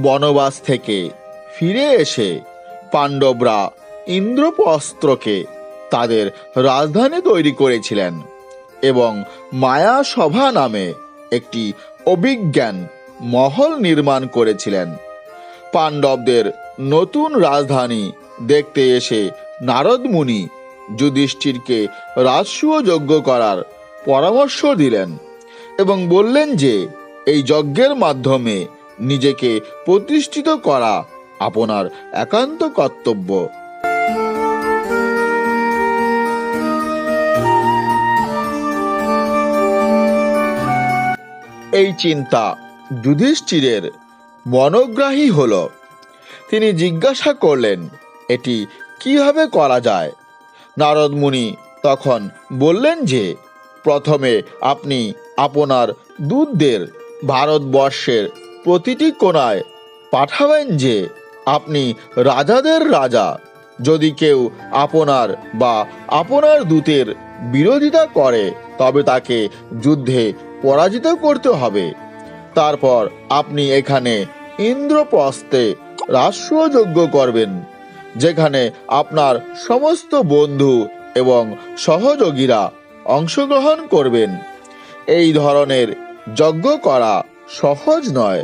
বনবাস থেকে ফিরে এসে পাণ্ডবরা ইন্দ্রপ্রস্থকে তাদের রাজধানী তৈরি করেছিলেন এবং মায়া সভা নামে একটি অভিজ্ঞান মহল নির্মাণ করেছিলেন। পাণ্ডবদের নতুন রাজধানী দেখতে এসে নারদ মুনি যুধিষ্ঠিরকে রাজসূয় যজ্ঞ করার পরামর্শ দিলেন এবং বললেন যে এই যজ্ঞের মাধ্যমে নিজেকে প্রতিষ্ঠিত করা আপনার একান্ত কর্তব্য। এই চিন্তা যুধিষ্ঠিরের মনোগ্রাহী হল। তিনি জিজ্ঞাসা করলেন, এটি কিভাবে করা যায়? নারদ মুনি তখন বললেন যে প্রথমে আপনি আপনার দূতদের ভারতবর্ষের প্রতিটি কোণায় পাঠাবেন যে আপনি রাজাদের রাজা। যদি কেউ আপনার বা আপনার দূতের বিরোধিতা করে তবে তাকে যুদ্ধে পরাজিত করতে হবে। তারপর আপনি এখানে ইন্দ্রপ্রস্থে রাজসূয় যজ্ঞ করবেন, যেখানে আপনার সমস্ত বন্ধু এবং সহযোগীরা অংশগ্রহণ করবেন। এই ধরনের যজ্ঞ করা সহজ নয়।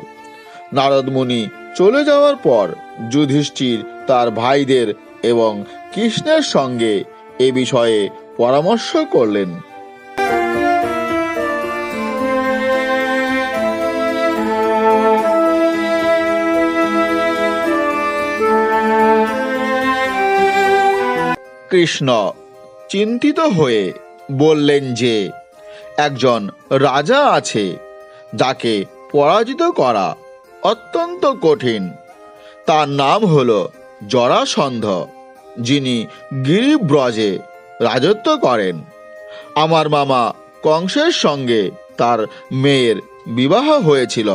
নারদ মুনি চলে যাওয়ার পর যুধিষ্ঠির তার ভাইদের এবং কৃষ্ণের সঙ্গে এ বিষয়ে পরামর্শ করলেন। কৃষ্ণ চিন্তিত হয়ে বললেন যে একজন রাজা আছে যাকে পরাজিত করা অত্যন্ত কঠিন। তার নাম হল জরাসন্ধ, যিনি গিরিব্রজে রাজত্ব করেন। আমার মামা কংসের সঙ্গে তার মেয়ের বিবাহ হয়েছিল।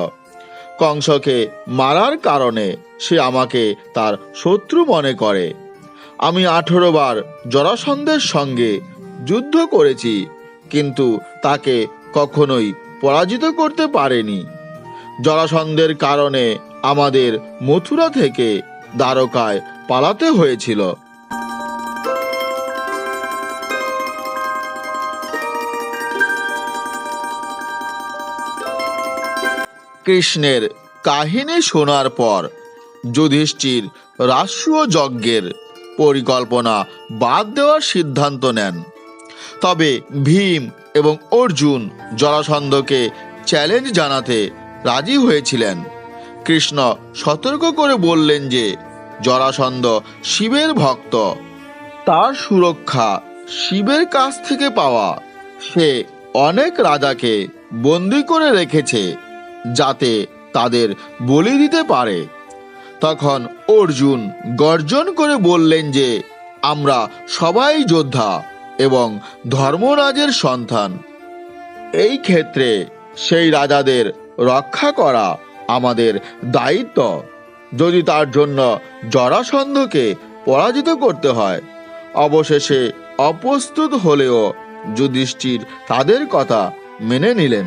কংসকে মারার কারণে সে আমাকে তার শত্রু মনে করে। আমি 18 বার জরাসন্ধের সঙ্গে যুদ্ধ করেছি, কিন্তু তাকে কখনোই পরাজিত করতে পারেনি। জরাসন্ধের কারণে আমাদের মথুরা থেকে দ্বারকায় পালাতে হয়েছিল। কৃষ্ণের কাহিনী শোনার পর যুধিষ্ঠির রাজসূয় যজ্ঞের পরিকল্পনা বাদ দেওয়ার সিদ্ধান্ত নেন। তবে ভীম এবং অর্জুন জরাসন্ধকে চ্যালেঞ্জ জানাতে রাজি হয়েছিলেন। কৃষ্ণ সতর্ক করে বললেন যে জরাসন্ধ শিবের ভক্ত, তার সুরক্ষা শিবের কাছ থেকে পাওয়া। সে অনেক রাজাকে বন্দী করে রেখেছে যাতে তাদের বলি দিতে পারে। তখন অর্জুন গর্জন করে বললেন যে আমরা সবাই যোদ্ধা এবং ধর্মরাজের সন্তান। এই ক্ষেত্রে সেই রাজাদের রক্ষা করা আমাদের দায়িত্ব। যদি তার জন্য জরাসন্ধকে পরাজিত করতে হয়। অবশেষে অপ্রস্তুত হলেও যুধিষ্ঠির তাদের কথা মেনে নিলেন।